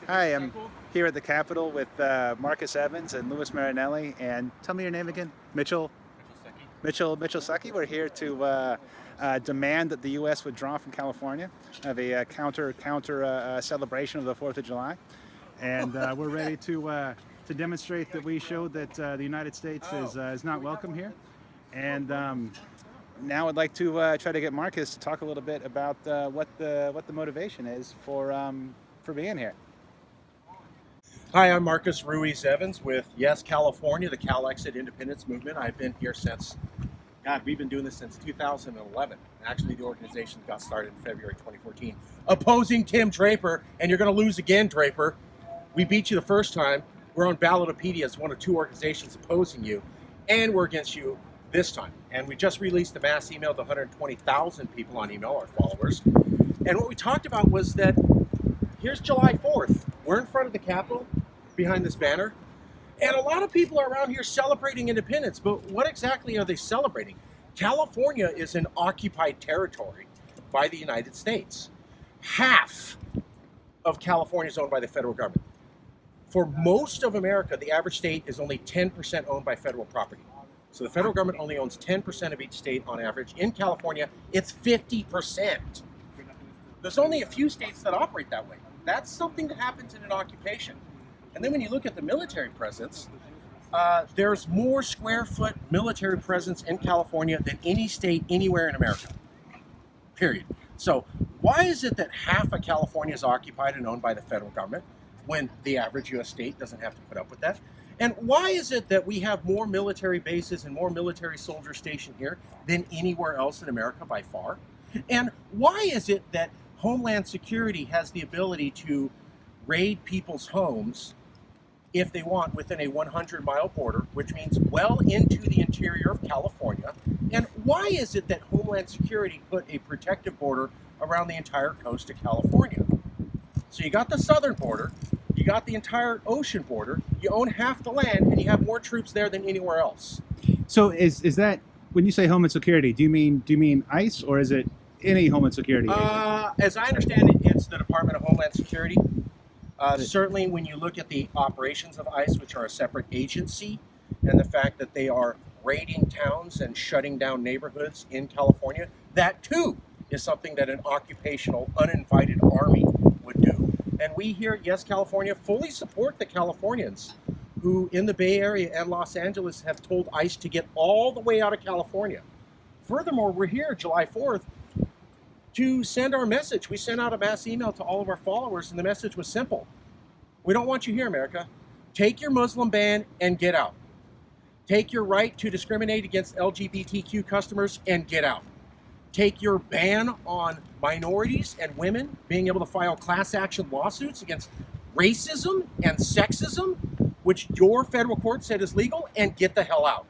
Hi, I'm here at the Capitol with Marcus Evans and Louis Marinelli. And tell me your name again. Mitchell Sucky. We're here to demand that the U.S. withdraw from California, have a counter celebration of the 4th of July, and we're ready to demonstrate that we showed that the United States is not welcome here. And now I'd like to try to get Marcus to talk a little bit about what the motivation is for being here. Hi, I'm Marcus Ruiz Evans with Yes California, the Calexit independence movement. I've been here since, we've been doing this since 2011. Actually, the organization got started in February 2014, opposing Tim Draper, and you're going to lose again, Draper. We beat you the first time. We're on Ballotopedia as one of 2 organizations opposing you, and we're against you this time. And we just released a mass email to 120,000 people on email, our followers. And what we talked about was that here's July 4th. We're in front of the Capitol, behind this banner, and a lot of people are around here celebrating independence, but what exactly are they celebrating? California is an occupied territory by the United States. Half of California is owned by the federal government. For most of America, the average state is only 10% owned by federal property. So the federal government only owns 10% of each state on average. In California, it's 50%. There's only a few states that operate that way. That's something that happens in an occupation. And then when you look at the military presence, there's more square foot military presence in California than any state anywhere in America, period. So why is it that half of California is occupied and owned by the federal government when the average U.S. state doesn't have to put up with that? And why is it that we have more military bases and more military soldiers stationed here than anywhere else in America by far? And why is it that Homeland Security has the ability to raid people's homes if they want within a 100-mile border, which means well into the interior of California? And why is it that Homeland Security put a protective border around the entire coast of California? So you got the southern border, you got the entire ocean border, you own half the land, and you have more troops there than anywhere else. So is that, when you say Homeland Security, do you mean ICE, or is it any Homeland Security agent? As I understand it, it's the Department of Homeland Security. Certainly when you look at the operations of ICE, which are a separate agency, and the fact that they are raiding towns and shutting down neighborhoods in California, that too is something that an occupational, uninvited army would do. And we here at Yes California fully support the Californians who in the Bay Area and Los Angeles have told ICE to get all the way out of California. Furthermore, we're here July 4th to send our message. We sent out a mass email to all of our followers, and the message was simple. We don't want you here, America. Take your Muslim ban and get out. Take your right to discriminate against LGBTQ customers and get out. Take your ban on minorities and women being able to file class action lawsuits against racism and sexism, which your federal court said is legal, and get the hell out.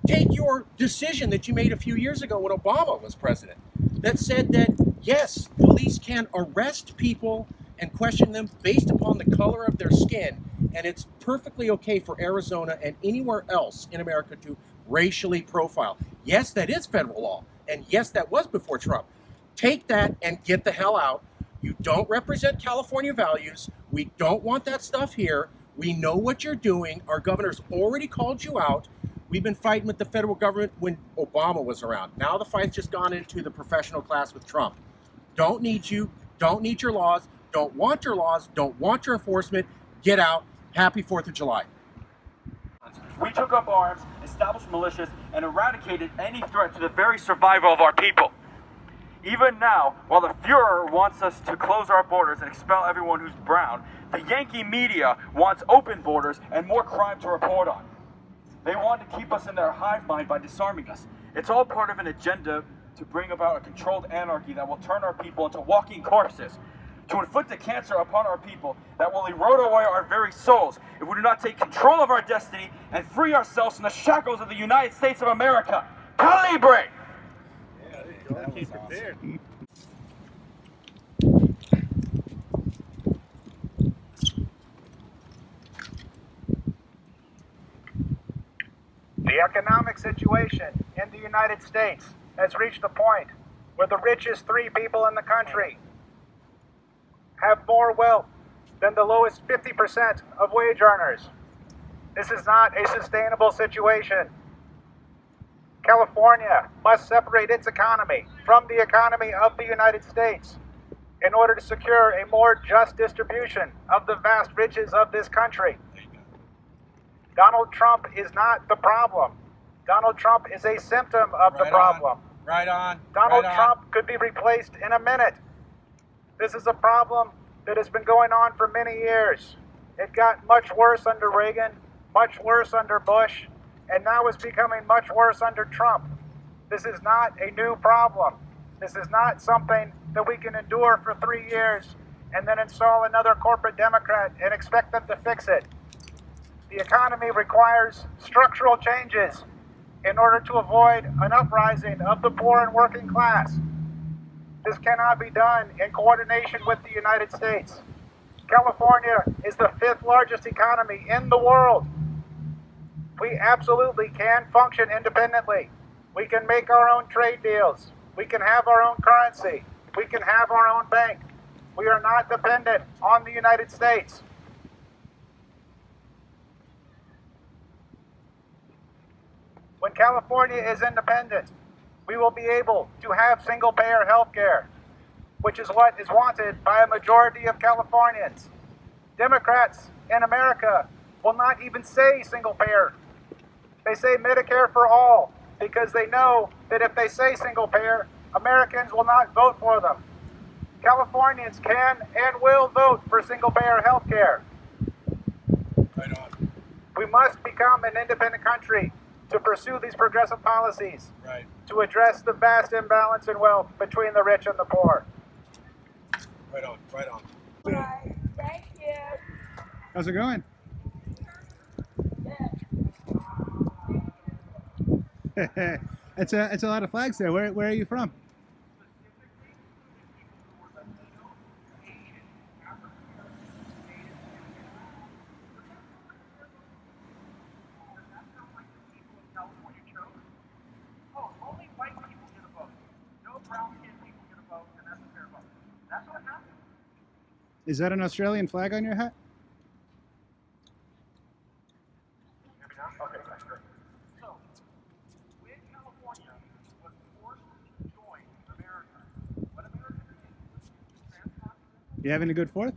Take your decision that you made a few years ago when Obama was president that said that, yes, police can arrest people and question them based upon the color of their skin, and it's perfectly okay for Arizona and anywhere else in America to racially profile. Yes, that is federal law, and yes, that was before Trump. Take that and get the hell out. You don't represent California values. We don't want that stuff here. We know what you're doing. Our governor's already called you out. We've been fighting with the federal government when Obama was around. Now the fight's just gone into the professional class with Trump. Don't need you, don't need your laws, don't want your laws, don't want your enforcement. Get out. Happy 4th of July. We took up arms, established militias, and eradicated any threat to the very survival of our people. Even now, while the Fuhrer wants us to close our borders and expel everyone who's brown, the Yankee media wants open borders and more crime to report on. They want to keep us in their hive mind by disarming us. It's all part of an agenda to bring about a controlled anarchy that will turn our people into walking corpses, to inflict a cancer upon our people that will erode away our very souls if we do not take control of our destiny and free ourselves from the shackles of the United States of America. Calibre! Yeah, that was awesome. The economic situation in the United States has reached a point where the richest 3 people in the country have more wealth than the lowest 50% of wage earners. This is not a sustainable situation. California must separate its economy from the economy of the United States in order to secure a more just distribution of the vast riches of this country. Donald Trump is not the problem. Donald Trump is a symptom of the problem. Right on. Donald Trump could be replaced in a minute. This is a problem that has been going on for many years. It got much worse under Reagan, much worse under Bush, and now is becoming much worse under Trump. This is not a new problem. This is not something that we can endure for 3 years and then install another corporate Democrat and expect them to fix it. The economy requires structural changes in order to avoid an uprising of the poor and working class. This cannot be done in coordination with the United States. California is the 5th largest economy in the world. We absolutely can function independently. We can make our own trade deals. We can have our own currency. We can have our own bank. We are not dependent on the United States. When California is independent, we will be able to have single-payer health care, which is what is wanted by a majority of Californians. Democrats in America will not even say single-payer. They say Medicare for all because they know that if they say single-payer, Americans will not vote for them. Californians can and will vote for single-payer health care. Right on. We must become an independent country to pursue these progressive policies, Right. to address the vast imbalance in wealth between the rich and the poor. Right on. Right on. Right. Thank you. How's it going? It's a lot of flags there. Where are you from? Only white people get a vote. No brown skin people get a vote, and that's a fair vote. That's what happened. Is that an Australian flag on your hat? Okay, that's great. So, when California was forced to join America, what America did was transfer. You having a good 4th?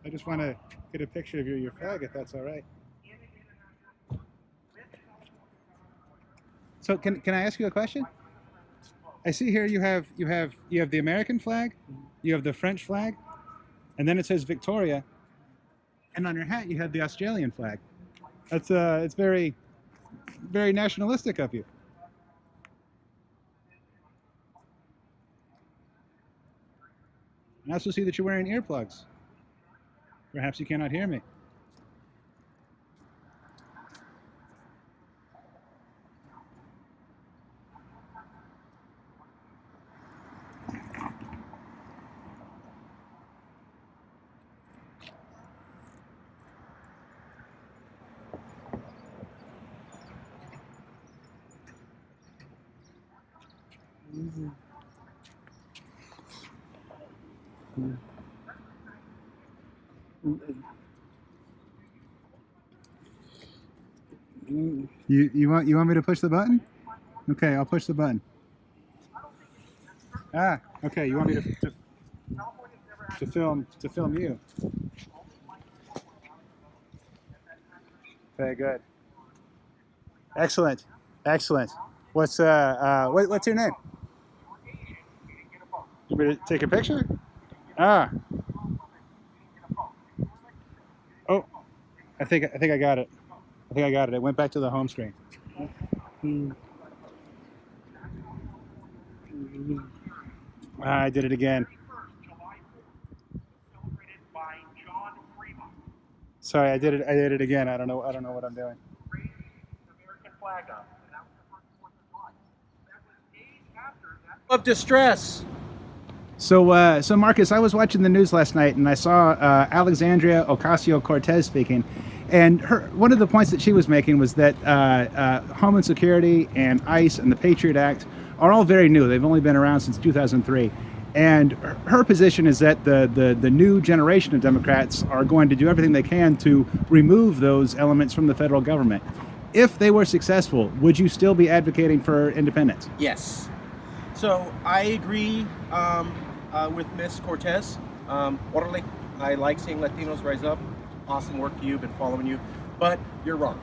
I just want to get a picture of your flag, if that's all right. So can I ask you a question? I see here you have the American flag, you have the French flag, and then it says Victoria, and on your hat you have the Australian flag. That's it's very nationalistic of you. I also see that you're wearing earplugs. Perhaps you cannot hear me. You want me to push the button? Okay, I'll push the button. Ah, okay. You want me to film you? Very good. Excellent. What's your name? You ready to take a picture? Ah. Oh, I think I got it. It went back to the home screen. I did it again. Sorry, I did it again. I don't know what I'm doing. Raised the American flag up. And that was the first Fourth of July. That was days after that. Of distress. So Marcus, I was watching the news last night and I saw Alexandria Ocasio-Cortez speaking, and one of the points that she was making was that Homeland Security and ICE and the Patriot Act are all very new. They've only been around since 2003. And her position is that the new generation of Democrats are going to do everything they can to remove those elements from the federal government. If they were successful, would you still be advocating for independence? Yes. So I agree with Miss Cortez. Orale, I like seeing Latinos rise up. Awesome work to you, been following you. But you're wrong.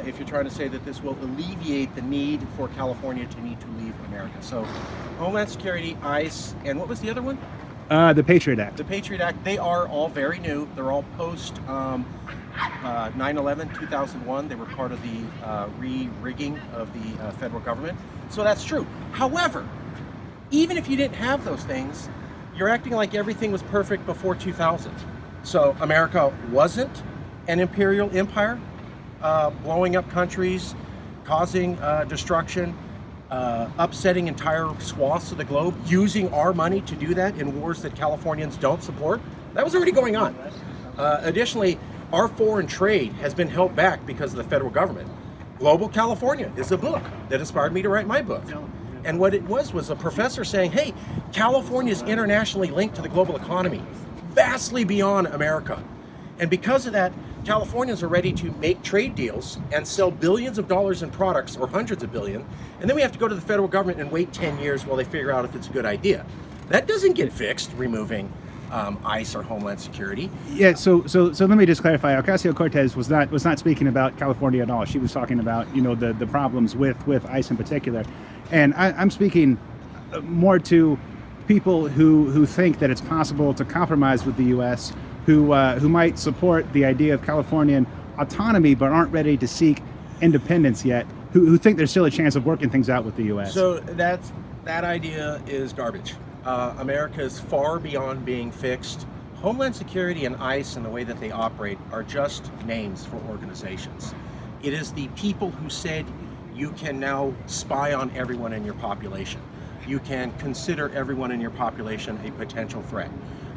If you're trying to say that this will alleviate the need for California to need to leave America. So Homeland Security, ICE, and what was the other one? The Patriot Act. The Patriot Act, they are all very new. They're all post 9/11, 2001. They were part of the re-rigging of the federal government. So that's true. However, even if you didn't have those things, you're acting like everything was perfect before 2000. So America wasn't an imperial empire, blowing up countries, causing destruction, upsetting entire swaths of the globe, using our money to do that in wars that Californians don't support. That was already going on. Additionally, our foreign trade has been held back because of the federal government. Global California is a book that inspired me to write my book. And what it was a professor saying, hey, California is internationally linked to the global economy, vastly beyond America. And because of that, Californians are ready to make trade deals and sell billions of dollars in products, or hundreds of billion, and then we have to go to the federal government and wait 10 years while they figure out if it's a good idea. That doesn't get fixed removing ICE or Homeland Security. Yeah. So let me just clarify. Ocasio-Cortez was not speaking about California at all. She was talking about the problems with ICE in particular, and I'm speaking more to people who think that it's possible to compromise with the U.S. who might support the idea of Californian autonomy but aren't ready to seek independence yet, who think there's still a chance of working things out with the U.S. So that idea is garbage. America is far beyond being fixed. Homeland Security and ICE and the way that they operate are just names for organizations. It is the people who said you can now spy on everyone in your population. You can consider everyone in your population a potential threat.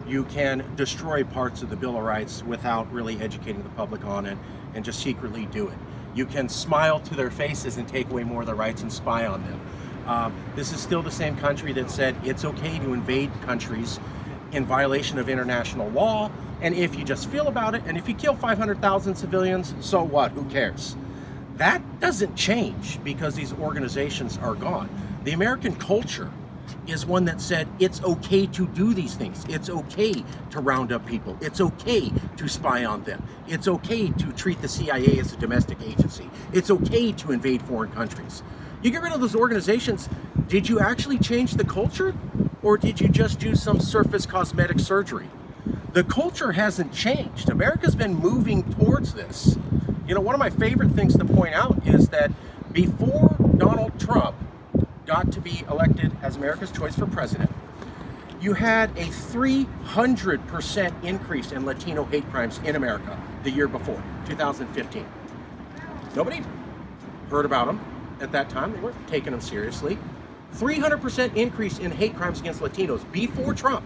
You can destroy parts of the Bill of Rights without really educating the public on it and just secretly do it. You can smile to their faces and take away more of their rights and spy on them. This is still the same country that said it's okay to invade countries in violation of international law, and if you just feel about it, and if you kill 500,000 civilians, so what? Who cares? That doesn't change because these organizations are gone. The American culture is one that said it's okay to do these things. It's okay to round up people. It's okay to spy on them. It's okay to treat the CIA as a domestic agency. It's okay to invade foreign countries. You get rid of those organizations, did you actually change the culture? Or did you just do some surface cosmetic surgery? The culture hasn't changed. America's been moving towards this. One of my favorite things to point out is that before Donald Trump got to be elected as America's choice for president, you had a 300% increase in Latino hate crimes in America the year before, 2015. Nobody heard about them at that time. They weren't taking them seriously. 300% increase in hate crimes against Latinos before Trump.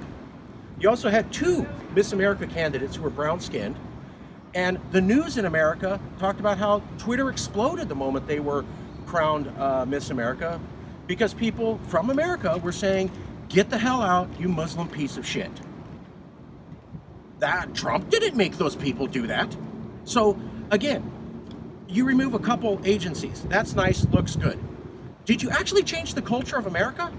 You also had 2 Miss America candidates who were brown-skinned, and the news in America talked about how Twitter exploded the moment they were crowned Miss America, because people from America were saying, get the hell out, you Muslim piece of shit. That Trump didn't make those people do that. So again, you remove a couple agencies. That's nice, looks good. Did you actually change the culture of America?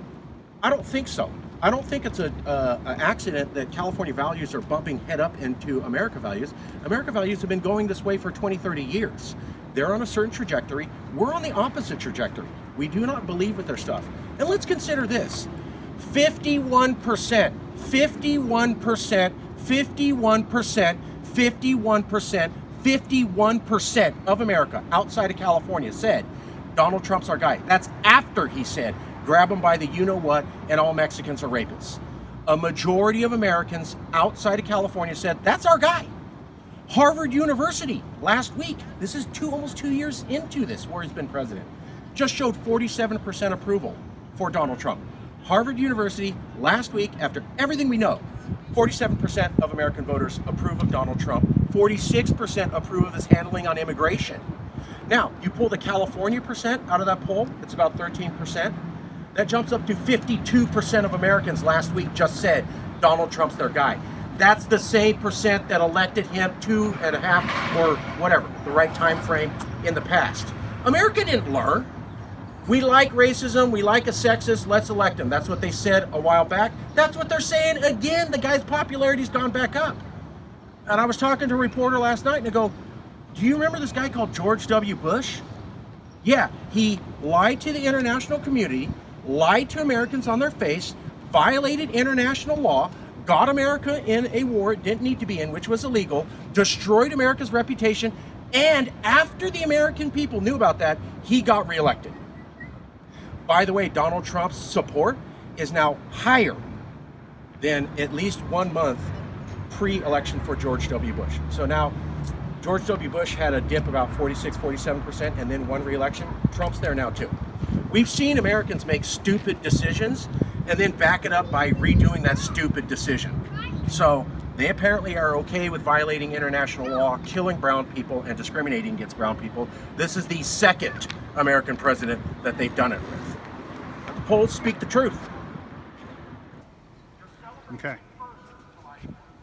I don't think so. I don't think it's an accident that California values are bumping head up into America values. America values have been going this way for 20, 30 years. They're on a certain trajectory. We're on the opposite trajectory. We do not believe with their stuff. And let's consider this. 51%, 51%, 51%, 51%, 51% of America outside of California said Donald Trump's our guy. That's after he said grab them by the you-know-what and all Mexicans are rapists. A majority of Americans outside of California said that's our guy. Harvard University last week, this is almost 2 years into this where he's been president, just showed 47% approval for Donald Trump. Harvard University last week, after everything we know, 47% of American voters approve of Donald Trump, 46% approve of his handling on immigration. Now, you pull the California percent out of that poll, it's about 13%. That jumps up to 52% of Americans last week just said Donald Trump's their guy. That's the same percent that elected him 2.5 or whatever, the right time frame in the past. America didn't learn. We like racism, we like a sexist, let's elect him. That's what they said a while back. That's what they're saying again. The guy's popularity's gone back up. And I was talking to a reporter last night and I go, do you remember this guy called George W. Bush? Yeah, he lied to the international community, lied to Americans on their face, violated international law, got America in a war it didn't need to be in, which was illegal, destroyed America's reputation, and after the American people knew about that, he got reelected. By the way, Donald Trump's support is now higher than at least 1 month pre-election for George W. Bush. So now, George W. Bush had a dip about 46, 47% and then won re-election. Trump's there now too. We've seen Americans make stupid decisions and then back it up by redoing that stupid decision. So they apparently are okay with violating international law, killing brown people and discriminating against brown people. This is the second American president that they've done it with. The polls speak the truth. Okay.